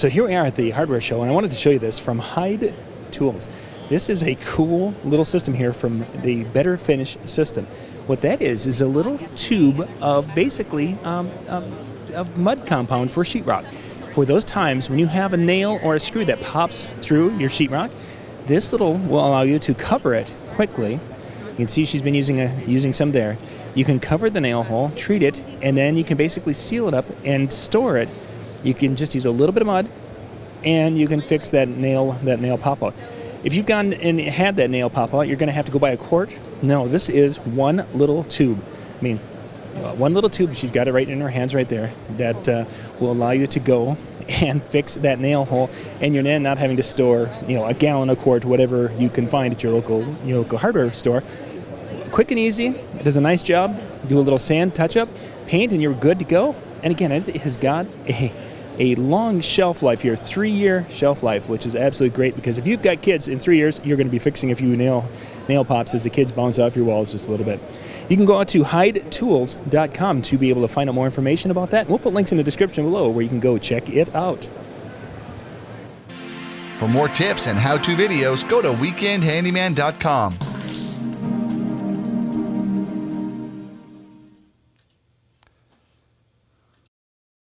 So here we are at the hardware show, and I wanted to show you this from Hyde Tools. This is a cool little system here from the Better Finish system. What that is a little tube of basically of mud compound for sheetrock. For those times when you have a nail or a screw that pops through your sheetrock, this little will allow you to cover it quickly. You can see she's been using some there. You can cover the nail hole, treat it, and then you can basically seal it up and store it. You can just use a little bit of mud, and you can fix that nail pop out. If you've gone and had that nail pop out, you're going to have to go buy a quart. No, this is one little tube. I mean, one little tube. She's got it right in her hands right there. That will allow you to go and fix that nail hole, and you're then not having to store, a gallon, a quart, whatever you can find at your local hardware store. Quick and easy. It does a nice job. Do a little sand touch-up, paint, and you're good to go. And again, it has got a long shelf life here, 3-year shelf life, which is absolutely great, because if you've got kids, in 3 years, you're going to be fixing a few nail pops as the kids bounce off your walls just a little bit. You can go out to HydeTools.com to be able to find out more information about that. We'll put links in the description below where you can go check it out. For more tips and how-to videos, go to weekendhandyman.com.